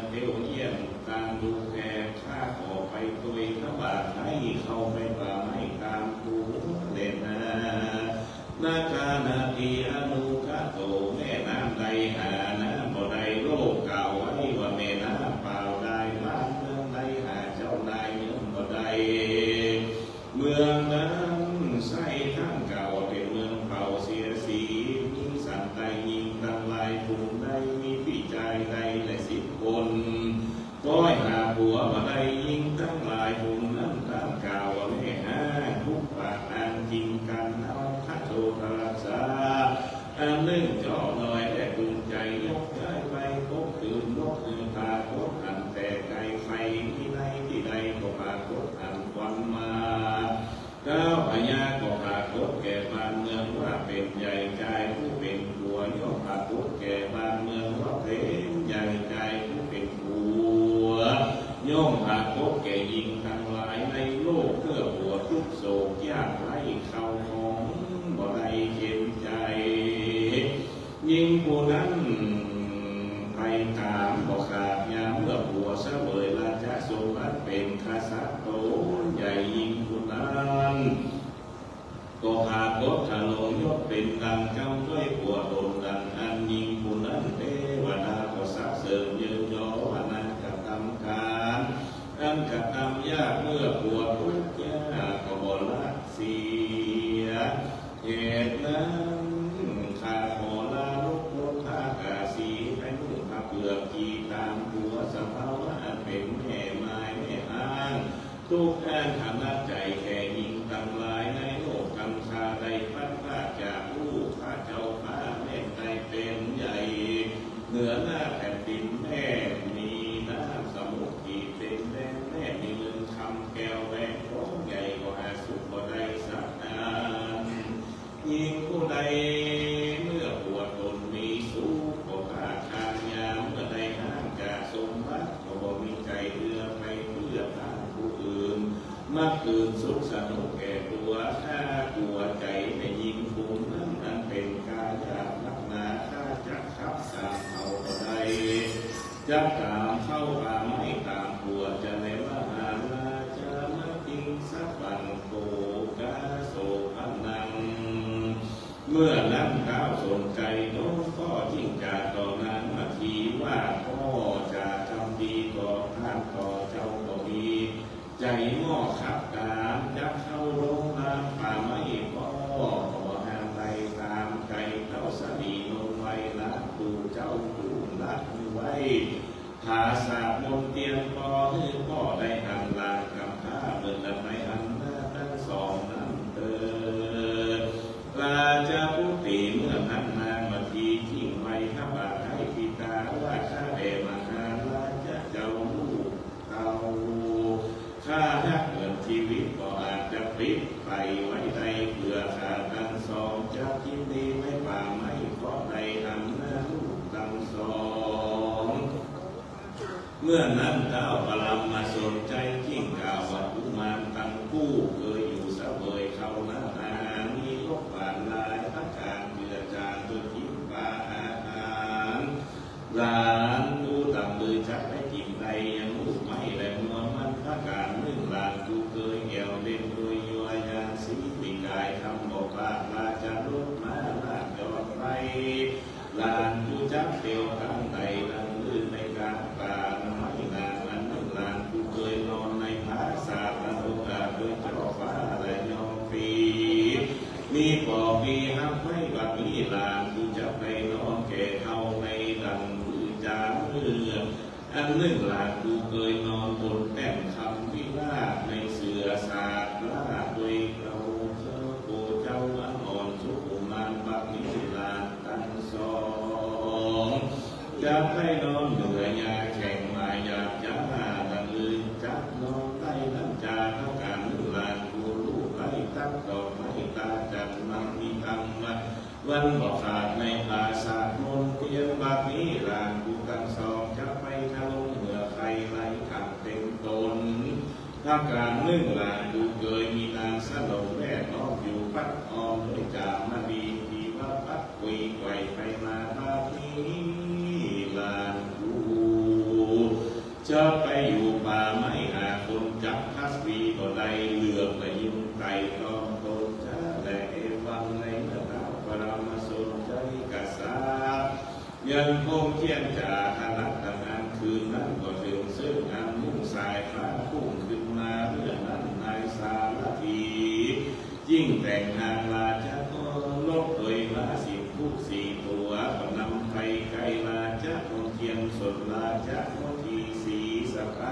เที่ยวเยี่ยมตามดูแก่ข้าขอไปตุยพระบาทให้เข้าไปป่าไม่ตามผู้เล่นนาคานาทีอนุคาโตแม่น้ำใดหาน้ำบ่ได้โลกเก่าไว้ว่าแม่น้ำเปล่าได้บ้านเมืองใดหาเจ้านายเมืองบ่ได้เมืองนั้นใส่ทั้งเก่าเป็นเมืองเป่าเสียสีมีสันใดยิงตั้งลายภูมิใดมีพี่ชายใดและ10 คนก้อยหาผัวบ่ได้ยิงตั้งลายภูมินั้นตั้งเก่าแม่หาทุกปากอ่านจริงกันเอาทัดโททรักษาอันหนึ่งจ่อหน่อยแต่พึงใจยกย้ายไปพบตื่นนกพาพบอันแต่ไกลไฟที่ใดก็ปากฏอันควันมา ก้าวพญาก็ปรากฏแก่บ้านเมืองว่าเป็นใหญ่ใจผู้เป็นผัวย่อมปรากฏแก่บ้านเมืองว่าเป็นใหญ่ใจผู้เป็นผัวย่อมปรากฏแก่หญิงทั้งหลายในโลกเพื่อผัวทุกโศกยากไร้เข้าของบ่ได้เข็นใจยิ่งผู้นั้นไปตามบ่ขาดยามเมื่อผัวเสวยราชสมบัติเป็นข้าสัตว์โตใหญ่ยิ่งผู้นั้นก็หากกดถลงยศเป็นดังเจ้าด้วยผัวตนดังอันยิ่งผู้นั้นเทวดาก็สักเสริมยืนยออนันต์กับกรรมการอันกับกรรมยากเมื่อผัวทุกข์ยากก็บ่ละเสียเหตุนั้นข้าขอลาลุกลงท่ากาสีให้นุ่งผ้าเปลือกกีตามผัวสภาวะอันเป็นแม่ไม้แม่อ้างทุกท่านทำนับใจแก่ยิ่งตั้งหลายในโลกกำชาได้พัดพาจากลูกข้าเจ้าฟ้าแม่ใจเป็นใหญ่เหนือหน้าแผ่นดินแม่มีน้ำสมุทรที่เป็นแม่แม่มีเงินคำแก้วแหวนของใหญ่กว่าหาสุขบ่ได้สักนานยิ่งผู้ใดเมื่อปวดตนมีสุขก็ขาดทางยามเมื่อใดห่างจากสมบัติก็บ่มีใจเอื้อไปเพื่อทางผู้อื่นมักตื่นสุขสนุกแก่ตัวถ้ากลัวใจในยิ่งฟูงนั้นนั้นเป็นกายานักหนาข้าจะขับตามเขาก็ได้จะตามเข้าตามไม่ตามกลัวจะในว่าหาลาจะมาจริงสักวันโกกาโศพันังเมื่อนั้นก้าวสนใจโน้มก็ยิ่งจากต่อนั้นมาทีว่าพ่อจะทำดีต่อท่านต่อเจ้าก็ดีใจหม้อขับตามจะเข้าลงน้ำป่าไม่พ่อขอห้ามไปตามใจเจ้าสมีนงไว้ละดูเจ้าดูละไว้ภาษาบนเตียงพอให้พ่อได้ทำลานกำข้าเบิดละไม่อันหน้าทั้งสองนั้นเถิดลาจะพุติเมื่อนั้นนางมาทีทิ้งไว้ข้าบาให้พิตาว่าข้าเดมาหาลาจะเจ้าลูกเขาข้าถ้าเกิดชีวิตก็อาจจะปิดไปไว้ในเพื่อขาดทั้งสองจะคิดดีไม่ป่าไม่เพราะในทำหน้าลูกทั้งสองเมื่อนั้นเจ้าปรมาสนใจยิ่งกล่าวว่ากุมารตั้งผู้เคยอยู่เสวยเขาหน้าอามีลบผ่านลายพระการเจือจางจนยิ้มปาอาหารหลานดูต่ำมือจับให้กินใดยังลูกไม่แหลมนวลมันพระการนึ่งหลานดูเคยแก้วเล่นโดยยัวยานสีปีกายคำบอกว่าลาจะลดมาลาจอดไปหลานดูจับเตียวข้างใดนั่งลื่นในกลางป่าไม่นานนั้นหลานดูเคยนอนในผาสาบและโอกาสโดยเจ้าฟ้าและยอมปีมีปอปีหักไม่บัดนี้หลานดูจะไปนอนแก่เขาในดังมือจานเรืออันหนึ่งหลานดูเคยนอนบนแต้มคำวิลาในเสือสาดลาด้วยเราเจ้าโกเจ้าอันอ่อนสุขุมานบัดนี้หลานตั้งสองจะให้นอนเหนื่อยยาแข่งมาอยากจะหาดังลืนจับนอนใต้น้ำจาเท่ากันหลานกูลูกไล่ตักดอกไม้ตาจัดมันมีธรรมะวันบอกขาดในภาษาโนนเทียนบัดนี้หลานกูกันสองจะไปทะลงเมื่อใครไล่ขับเต็มตนถ้าการนึ่งหลานกูเคยมีนางสนมแม่น้องอยู่พัดออมด้วยจามาดีที่ว่าพัดคุยไกวไปมาบัดนี้หลานกูจะไปอยู่ป่าไม่หาคนจับทัศวีก็ได้เลือกไปยิ้มไก่ทองโตจะและเอวังในเมื่อเราปรมาสนใจกษายังคงเทียนจ่าขนักทำงานคืนนั้นก็ถึงซึ่งงานมุ่งสายฟ้าพุ่งขึ้นมาเมื่อนั้นนายสารทียิ่งแต่งงานลาจะก็ลบโดยลาสิบผู้สี่ตัวก็นำไปไกลลาจะคงเทียนสดลาจะคงทีสีสะไป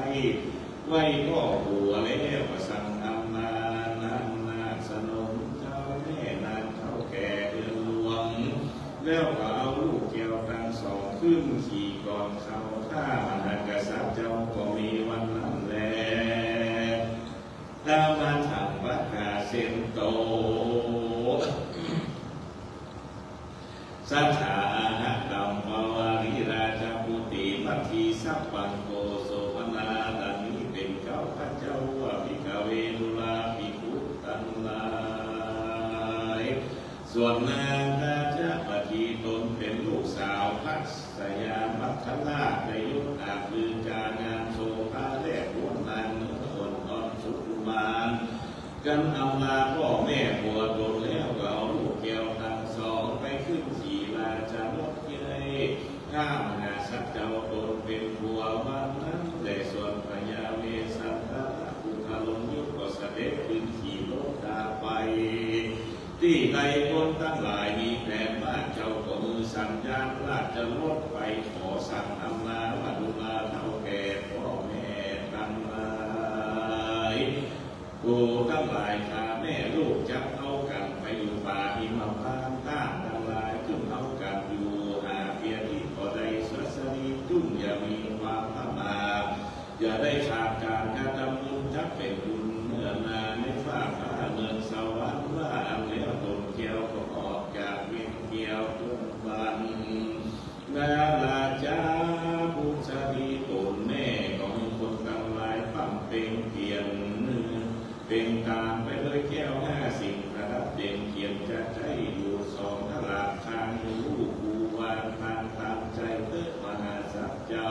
ไว้ก็หัวแล้วก็สั่งอำนาจนาสนมเจ้าแม่นางเท่าแก่เดือนหลวงแล้วก็เอาลูกแก้วทั้งสองขึ้นขี่ก่อนเขาถ้ามหากษัตริย์เจ้าก็มีวันนั้นแลถ้ามาทำ ประกาศเซนโตสัทธาหะกัมภวาริราชปุติมัทธิสัพพังโกโสภนาดันนี้เป็นเจ้าพระเจ้าว่าภิกขเวดุลาภิกขุทั้งหลายส่วนนางราชปฏิตนเป็นลูกสาวพระสยามัคคราชในยุคอาคือการงานโสภาและบวชนางเนื้อคนตอนสุขุมารกันอำลาพ่อแม่บัวตนแล้วก็เอาลูกแก้วทั้งสองไปขึ้นสีราชรถเกยข้ามหาสัจเจ้าตนเป็นบัววันนั้นแต่ส่วนพญาเวสสันตะอุทาลงยุคก็เสด็จขึ้นขี่รถดาไปที่ใดคนทั้งหลายมีแผนบ้านเจ้าก็มือสั่งยานราชรถไปขอสั่งอำลาว่าดูลาเท่าแก่พ่อแม่ทั้งหลายกูทั้งหลายพาแม่ลูกจับเอากันไปอยู่ป่าหิมพานต์ต้านทั้งหลายจึงเอากันอยู่หาเพียรที่พอได้สัสดีจุ่มอย่ามีความพมาอย่าได้ขาดการกระทำบุญจักเป็นบุญเมื่อนานในฟ้าฟ้าเมืองสวรรค์ว่าอันแล้วตนเกี่ยวก็ออกจากเวียนเกี่ยวต้นบันนาลาจาบุษดีตนแม่ของคนทั้งหลายปั้มเป็นเพียรเป็นตามไปเลยแก้ว50ประดับเด่นเขียนจะใจอยู่2ตลาดทางลูกภูวานทางตามใจเพื่อมหาสัจเจ้า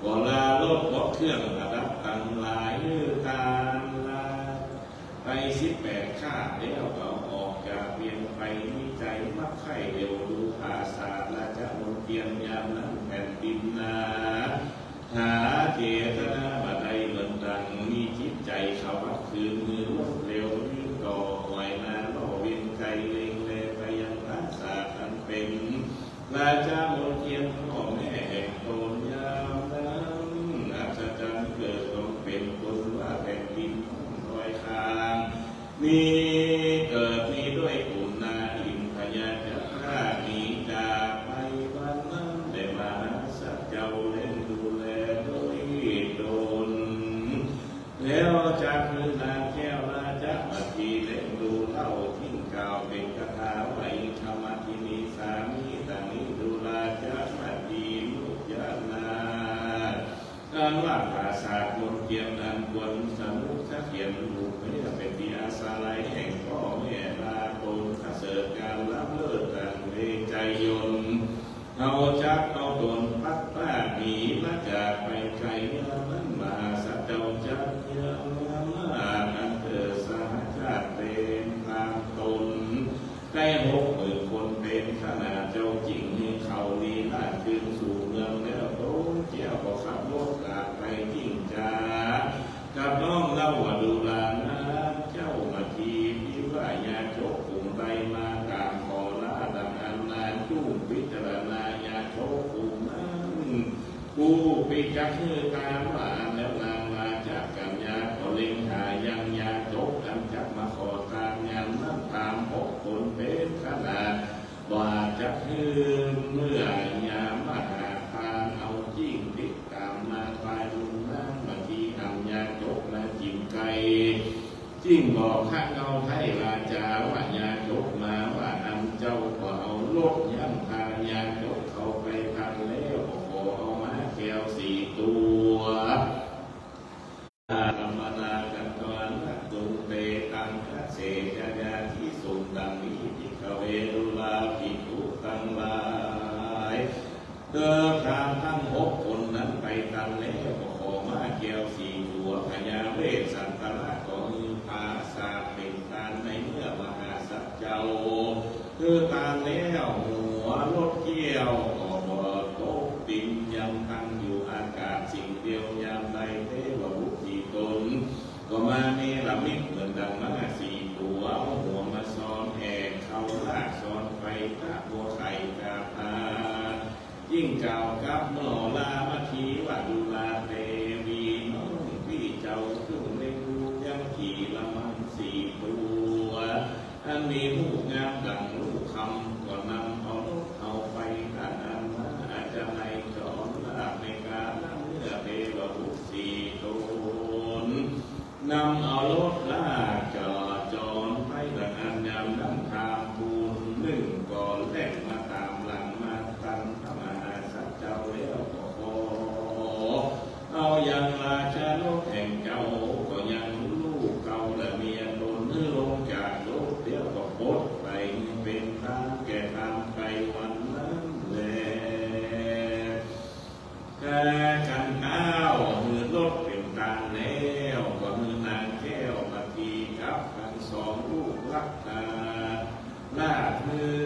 เวลารถรถเครื่องประดับทั้งหลายตามลาไป18ข้าแล้วก็ออกจากเวียนไปนิจัยมักไข่เร็วดูภาษาและจะมนเทียนยามนั้นแผ่นดินนาหาเจตนาบัดใดเหมือนดังมีจิตใจเขารับคืนมือรวดเร็วยืนก่อไหวนาล่อเวียนใจเล็งเลไปยังรักษาอันเป็นราชามนเทียนพ่อแม่แห่งตนยามนั้นอัศจรรย์เกิดต้องเป็นคนว่าแผ่นดินรอยคางมีเกิดมีด้วยกุณนาอินพยาจะฆ่ามีจากไปวันนั้นได้มาสัจเจ้าเล่นดูแลโดยโดนแล้วจากคือนางแก้วราชบัดทีเล่นดูเล่าทิ้งกล่าวเป็นคาถาไว้ธรรมทินีสามีต่างนี้ดูราชบัดทีลูกยานาการว่าภาษาคนเกียรนันควรสนุกเขียนลูกไม่ได้เป็นที่อาสาไลแห่งพ่อแม่ลาตนเสริฐการรับเลิศต่างเวใจยนเอาจักเอาตนพัดป้าหนีมาจากไปไกลเมื่อนั้นมาสัจเจ้าจักเยอะมาอันเกิดสาชาติเป็นตามตนได้60,000 คนเป็นขนาดเจ้าจริงนี่เขาดีลาดขึ้นสู่เมืองแล้วโตเจ้าก็ขับรถกลับไปจริงจ้ากับน้องเล่าว่าดูลานะเจ้ามาทีที่ว่ายาโจกกลุ่มใดมาตามขอลาดังอันนานจุ่มพิจารณายาโจกกลุ่มนั้นกูปิจักคือตามว่าแล้วนางมาจากกัญญาก็เล็งหายังยาโจกกันจักมาขอตามงานนั้นตาม6 คนเป็นขนาดว่าจะคือเมื่อยามมาหาทานเอาจริงติดตามมาไปลุงนั่งบางทีทำยาโจกและจิ้มไก่จริงบอกข้าเอาไทยราชาว่ายาโจกมาว่าอันเจ้าก็เอาลดย่ำทายาโจกเขาไปทันแล้วขอเอามาแก้ว4 ตัวธรรมนากันตอนตุงเตตังคเสจยาที่สุดดังนี้ภิกขเวดุลาภิกขุทั้งหลายเดินทางทั้ง6 คนนั้นไปกันแล้วขอมาแก้ว4 ตัวพญาเวสสันตระก็มีภาษาเป็นการในเมื่อมหาสัจเจ้าคือการแล้วหัวรถเกี่ยวก็บ่ตกดินยังตั้งอยู่อากาศสิ่งเดียวยามใดเทวบุตรตนก็มาเนรมิตเหมือนดังมา4 ตัวเอาหัวมาซ้อนแหกเขาลากซ้อนไปกะบัวไข่กะพายิ่งเก่ากับหมอลามาทีว่าดูลาเทวีน้องพี่เจ้าขึ้นเล่นยังขี่ละมัน4 ตัวอันมีลูกงามดังลูกคำก็นำเอารถเอาไปขนาดมาอาจจะในจอมลาในการนำเนื้อเทวบุตร4 ตนนำเอารถ ลาจอจรไปละอันยามน้ำทางปูนนึ่งก่อนแรกมาตามหลังมาตันธรรมหาสัจเจ้าแล้วก็ขอเอาอย่างราชานกแห่งเจ้าก็ยังลูกเก่าและเมียตนลงจากโลกเดียวก็โคตรไปเป็นทางแก่ทางไปวันนั้นแลแก่กันข้าวมือรถเป็นตางแล้วก็มือนางแก้วมาทีกับกันสองลูกรักตาลาดมือ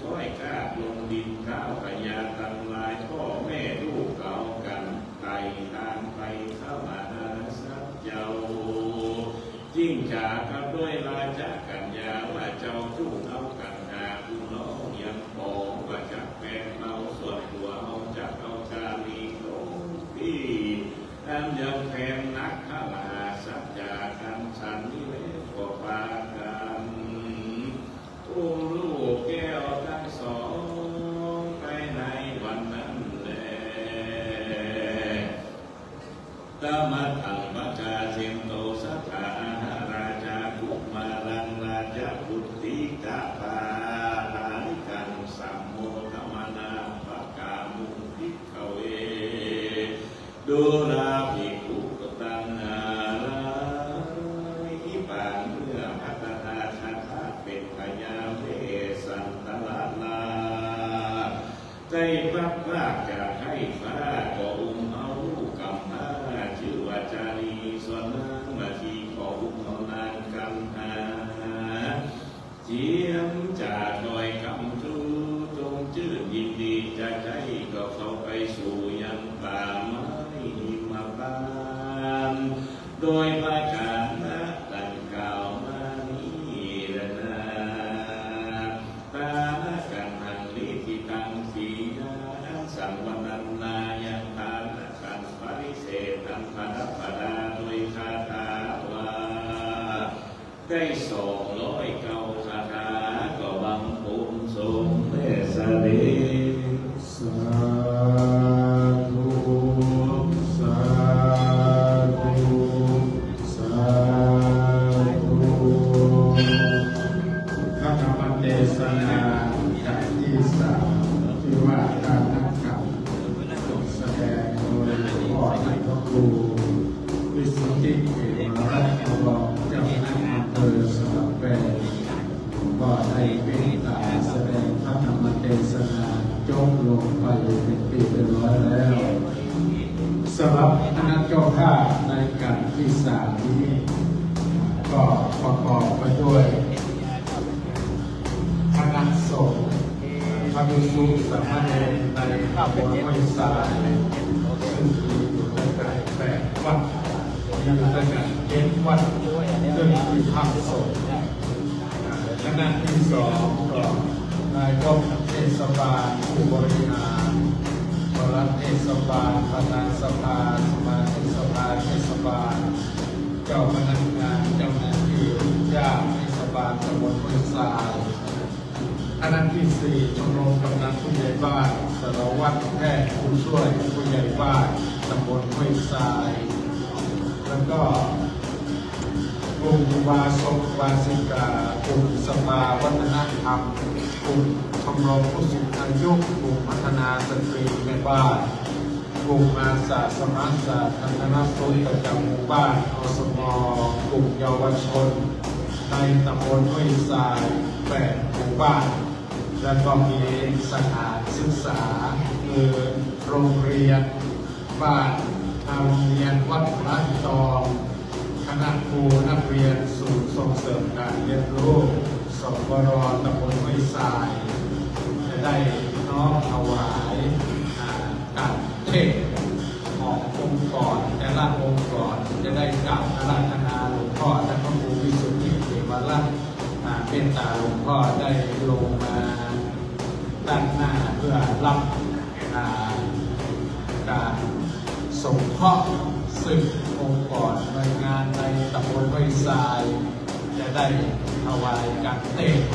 ค่อยกาดลงดินข้าวพยาตันลายพ่อแม่ลูกเก่ากันไต่ทางไปเข้ามาสักเจ้ายิ่งจากกับด้วยลาจากกันยาว่าเจ้าจู้เอากันหาผู้น้องยังบอกว่าจากแม่เราส่วนตัวเอาจากเอาชาลีลงที่อันยังแพงนักข้ามาสัจจากันสันนิเวศก็ปากันอุ้มลูกแก้วทั้งสองไปในวันนั้นแลตมาทังมัจจาเชมโตสัทธาราชาภูมารังราชาบุตติกาปาหาริกันสัมโมธรรมนาปะกามุทิขเวดูราภิกขุกตังอาราอิปังเมื่อพัฒนาชาติเป็นพยาเวสันตลาลาใจพระพากจากให้ฟ้าก็อุ้มเอาลูกกำพร้าชื่อว่าจารีส่วนนางมาทีขออุ้มเอานางกันหาเจียมจากดอยคำจูจงชื่นยินดีจะใจก็เข้าไปสู่ยังป่าไม้มาบ้านโดยประการนะดังกล่าวมานี้แหละนะตากันหังลิขิตังสีนาสังวนันนายังทานสันปริเศษตันปะดับปะดาโดยคาถาว่าได้200 เก้าคาถาก็บังภูมิทรงเมตสเรสาธุสาธุสาธุพระธรรมเทศนาจากที่3ที่ว่าการนักขับแสดงโดยหลวงพ่อท่านพระครูวิสุทธิเขมรัตน์รองเจ้าคณะอำเภอสลับแปรก็ได้เป็นตาแสดงพระธรรมเทศนาจบลงไปเป็นปีเป็นร้อยแล้วสำหรับคณะเจ้าภาพในการที่3นี้ก็ประกอบไปด้วยคณะสงฆ์พระภิกษุสามเณรในตำบลห้วยทรายซึ่งมีอยู่ด้วยกัน8 วัดมีอยู่ด้วยกัน7 วัดซึ่งมีภาคสงฆ์คณะที่2ก็นายกเทศบาลผู้บริหารปลัดเทศบาลประธานสภาสมาชิกสภาเทศบาลเจ้าพนักงานเจ้าหน้าที่ญาติเทศบาลตำบลห้วยทรายคณะที่4ชมรมกำนันผู้ใหญ่บ้านสารวัตรแพทย์ผู้ช่วยผู้ใหญ่บ้านตำบลห้วยทรายแล้วก็กลุ่มวาสกวาสิกากลุ่มสภาวัฒนธรรมกลุ่มชมรมผู้สูงอายุกลุ่มพัฒนาสตรีแม่บ้านกลุ่มอาสาสมัครพัฒนาสุขประจำหมู่บ้านอสมกลุ่มเยาวชนในตำบลห้วยทราย8 หมู่บ้านและก็มีสถานศึกษาคือโรงเรียนบ้านโรงเรียนวัดพระจอมคณะครูนักเรียนศูนย์ส่งเสริมการเรียนรู้สปร.ตำบลห้วยทรายจะได้น้อมถวายการเทศน์ขององค์กรแต่ละองค์กรจะได้กราบอาราธนาหลวงพ่อท่านพระครูวิสุทธิเขมรัตน์เป็นตาหลวงพ่อได้ลงมาด้านหน้าเพื่อรับการสงเคราะห์ซึ่งองค์กรหน่วยงานในตำบลห้วยทรายจะได้ถวายการเทศน์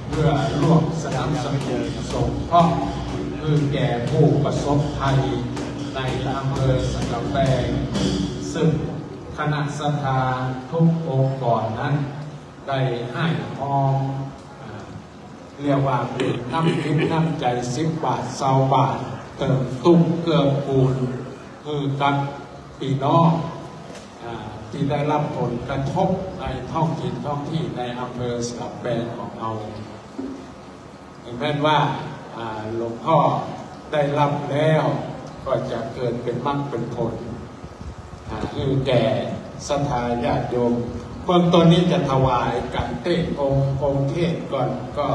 เพื่อร่วมสนับสนุนสงเคราะห์คือแก่ผู้ประสบภัยในอำเภอสันกำแพงซึ่ง คณะศรัทธาทุกองค์กรนั้นได้ให้ออมเรียกว่าเป็นน้ำทิพย์น้ำใจ10 บาท20 บาทเติมตุ้มเกลือปูนคือกับพี่น้องที่ได้รับผลกระทบในท้องถิ่นท้องที่ในอำเภอสลับแบนของเราแม้ว่าหลวงพ่อได้รับแล้วก็จะเกิดเป็นมรรคเป็นผลคือแก่ศรัทธาญาติโยมเบื้องต้นนี้จะถวายกันเทศองค์เทศก่อนก็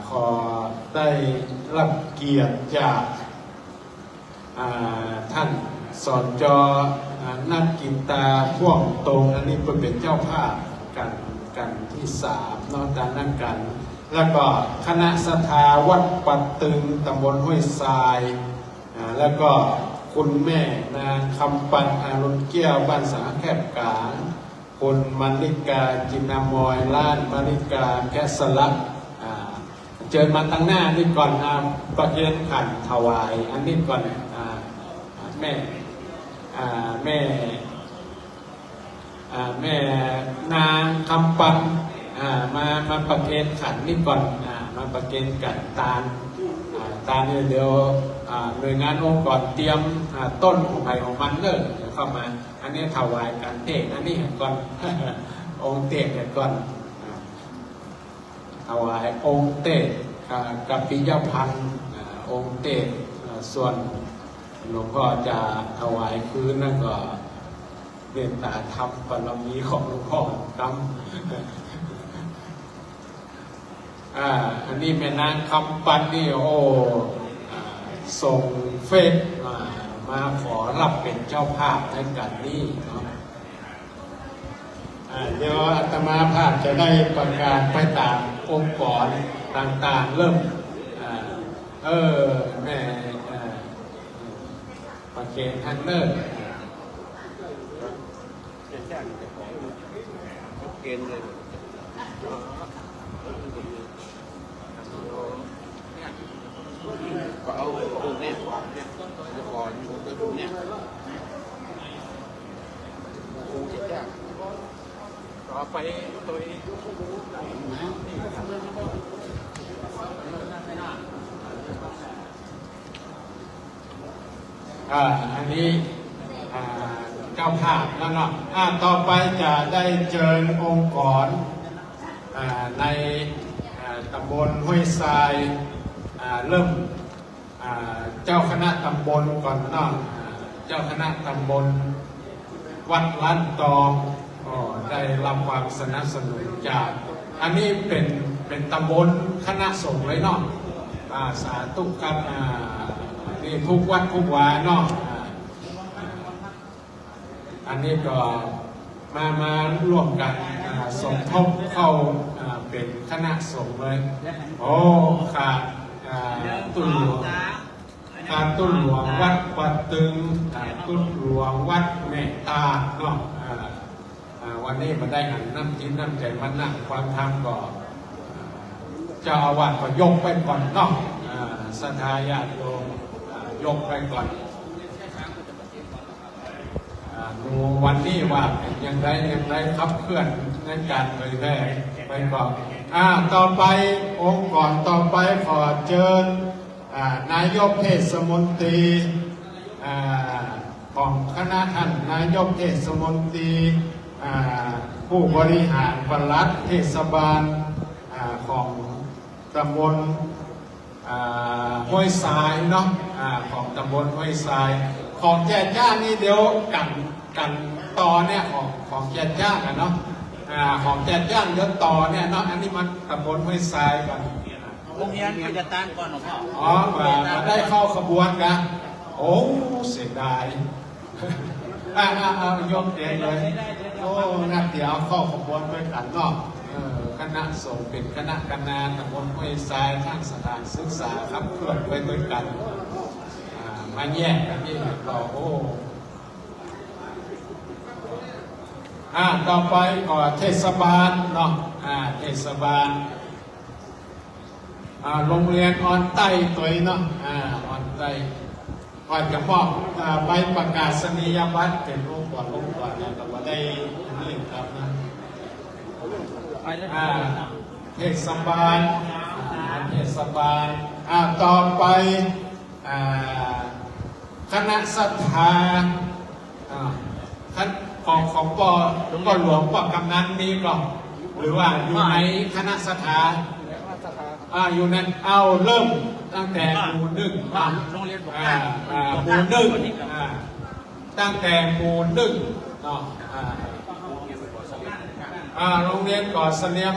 ขอได้รับเกียรติจากท่านสอนจอนักกินตาพ่วงตรงอันนี้เป็นเจ้าภาพกันที่3นอกจากนั้นกันแล้วก็คณะศรัทธาวัดปัดตึงตำบลห้วยทรายแล้วก็คุณแม่นางคำปันอรุณแก้วบ้านสาแคบกลางคุณมาริกาจินามอยล้านมาริกาแกสลักเจิญมาตั้งหน้านี่ก่อนประเคนขันถวายอันนี้ก่อนแม่นางคำปันมาประเคนขันนี่ก่อนมาประเคนกันตาเนี่ยเดี๋ยวหน่วยงานองค์กรเตรียมต้นของไผ่ของมันเลยเข้ามาอันนี้ถวายกันเตะอันนี้ก่อน องค์เตะก่อนถวายองค์เตะกับปิยพันธ์องค์เตะส่วนหลวงพ่อจะถวายคืนนั่นก็เรียนตาธรรมบารมีของหลวงพ่อครับอันนี้แม่นางคำปันนี่โอ้ส่งเฟซมาขอรับเป็นเจ้าภาพในการนี้เนาะเดี๋ยวอาตมาภาพจะได้ประกาศไปตามองค์กรต่างๆเริ่มแม่ประเคนฮันเนอร์เกณฑ์เลยก็เอาตัวนี้จะก่อนตัวนี้ต่อไปตัวนี้อันนี้เจ้าภาพแล้วเนาะต่อไปจะได้เชิญองค์กรในตำบลห้วยทรายเริ่มเจ้าคณะตำบลก่อนเนาะเจ้าคณะตำบลวัดล้านตองได้รับความสนับสนุนจากอันนี้เป็นตำบลคณะสงฆ์เลยเนาะสาธุครับนี่ทุกวัดทุกวาเนาะอันนี้ก็มาร่วมกันสมทบเข้าเป็นคณะสงฆ์เลยโอ้ขาดตุ้นหลวงตุ้นหลวงวัดปัดตึงตุ้นหลวงวัดแม่ตาเนาะวันนี้มาได้หันน้ำจิ้มน้ำใจมันนั่งความทำก็เจ้าอาวาสก็ยกไปก่อนเนาะศรัทธาญาติโยมยกไปก่อนดูวันนี้ว่ายังไงครับเพื่อนในการเผยแพร่ไปก่อนต่อไปองค์ก่อนต่อไปขอเชิญนายกเทศมนตรีของคณะท่านนายกเทศมนตรีผู้บริหารปลัดเทศบาลของตำบลห้วยทรายเนาะของตำบลห้วยทรายของแจกย่านี่เดี๋ยวกันต่อเนี่ยของแจกย่ากันเนาะของแจกย่าเดี๋ยวต่อเนี่ยเนาะอันนี้มันตำบลห้วยทรายก่อนโรงเรียนกิจการก่อนหรอพ่อมาได้เข้าขบวนกันโอ้เสียดายยกเองเลยโอ้นักเดี๋ยวเข้าขบวนด้วยกันเนาะคณะสงฆ์เป็นคณะกรรมการตำบลห้วยทรายทั้งสถานศึกษาครับเพื่อนไปด้วยกันมาแยกกันนี่ก็โอ้ต่อไปก็เทศบาลเนาะเทศบาลโรงเรียนออนใต้ตัวเนาะออนใต้ ก่อนจะมอบใบประกาศนียบัตรเป็นรูปก่อนเนี่ยแต่ว่าได้นี่ครับนะเทศบาลต่อไปคณะศรัทธาของปอหลวงปอกำนันมีก่อนหรือว่าอยู่ในคณะศรัทธาอยู่นั้นเอาเริ่มตั้งแต่หมู่หนึ่งโรงเรียนบอก หมู่หนึ่งตั้งแต่หมู่หนึ่งเนาะโรงเรียนก่อเสลียม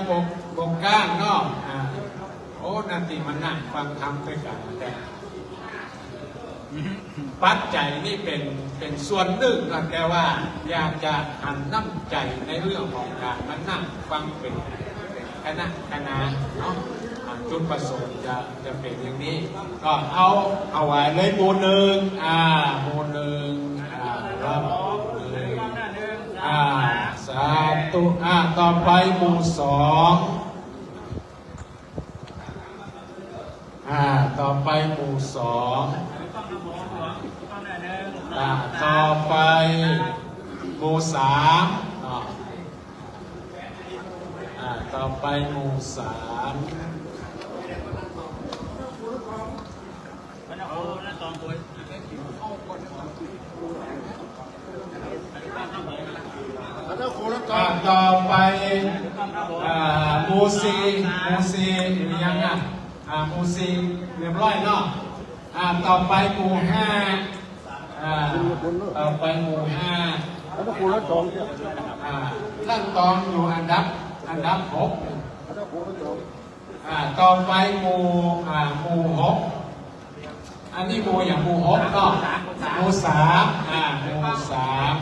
บงก้างเนาะโอ้นาทีมันนั่งฟังธรรมด้วยกันแต่ปัจจัยนี่เป็นส่วนหนึ่งแต่ว่าอยากจะหันน้ำใจในเรื่องของการมานั่งฟังเป็นคณะเนาะจุดประสงค์จะเป็นอย่างนี้ก็เอาไว้เลยหมู่หนึ่งหมู่หนึ่งครับสาธุต่อไปหมู่สองต่อไปหมู่สองต่อไปหมู่สามต่อไปหมู่สามต่อไปหมู่สี่อยู่ยังหมู่สี่เรียบร้อยเนาะต่อไปหมู่ห้าต่อไปหมู่ห้าลั่นตองอยู่อันดับหกต่อไปหมู่หกอันนี้หมู่อย่างหมู่หกเนาะหมู่สามหมู่สาม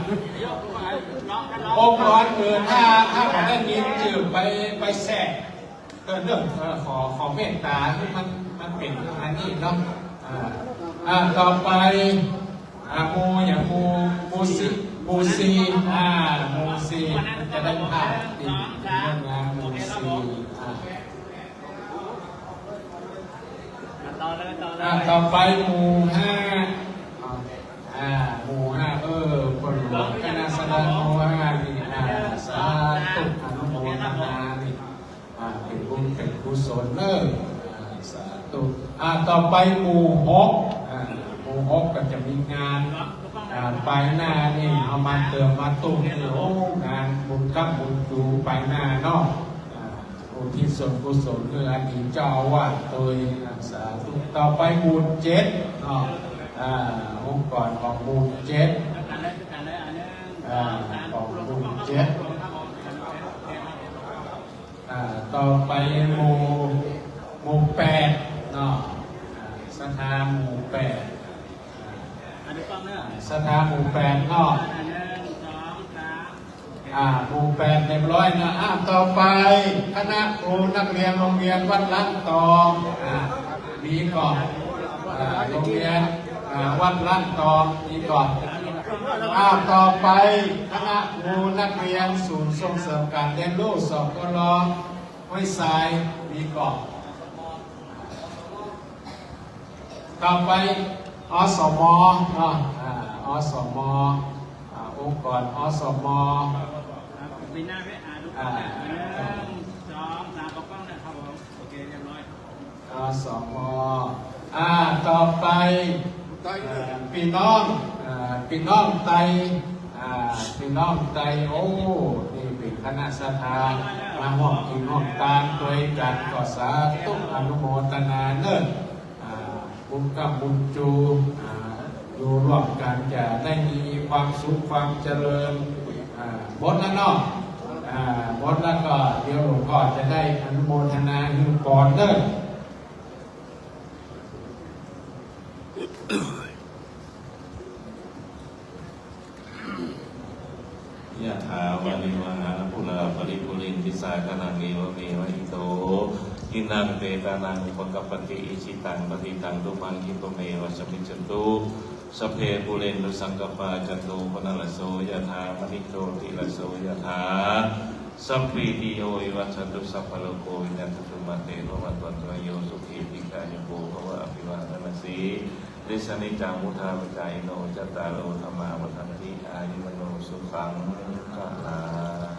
องค์กรคือถ้าผมได้ยินจืดไปแทรกเรื่องขอเมตตาที่มันเป็นอันนี้เนาะต่อไปหมู่อย่างหมู่สี่จะได้ภาพดีงามหมู่สี่ต่อไปหมู่ห้าหมู่ห้าคนหลวงคณะสงฆ์หมู่ห้านี่สาธุอนุโมทนานี่เป็นบุญเป็นกุศลสาธุต่อไปหมู่หกก็จะมีงานไปหน้านี่เอามาเติมมาตุ้มนี่งานบุญกับบุญจูไปหน้าเนาะอุทิศส่วนกุศลคืออดีตเจ้าอาวาสโดยสาธุต่อไปหมู่เจ็ดเนาะองค์กรของหมู่เจ็ดของหมู่เจ็ดต่อไปหมู่แปดเนาะสถานหมู่แปดสถานหมู่แปดเนาะหมู่แปดเรียบร้อยนะต่อไปคณะครูนักเรียนโรงเรียนวัดลั่นตองมีก่อนโรงเรียนวัดลั่นตองมีก่อนต่อไปคณะครูนักเรียนศูนย์ส่งเสริมการเรียนรู้สกลห้วยทรายมีก่อนต่อไปอสมเนาะอสมองค์กรอสมปีหน้าไม่ดูก่อน2 3ปกป้องนะครับผมโอเคเรียบร้อยอสมต่อไปพี่น้องไตพี่น้องไตโอ้นี่เป็นคณะศรัทธามาห้องกินห้องตามตัวกันก็สาธุอนุโมทนาเนิ่นบุญกับบุญจูอยู่ร่วมกันจะได้มีความสุขความเจริญบทแล้วเนาะบทแล้วก็เดี๋ยวหลวงพ่อจะได้อนุโมทนาให้ก่อนเด้อยะถาวาริวหาปุราปริปุรินทิสาคนังเอวเมวะอิโตอินังเตตานังอุปกัปปติอิชิตังปฏิตังตุมังคิปเมวะสมิจจตุสเพปุเรนตุสังกปาจันโตปนรโสยะถามณิโตติรโสยะถาสัพพิติโยวิวัชชันตุสัพพะโลกวินัสตุมาเตภวัตวันตรายโยสุขีติกายโกภวะอภิวาทนาสี ดิสนิจังมุทาปจายโนจัตตารโอธรรมาวัฏันติอายุวโนสุขังกะลา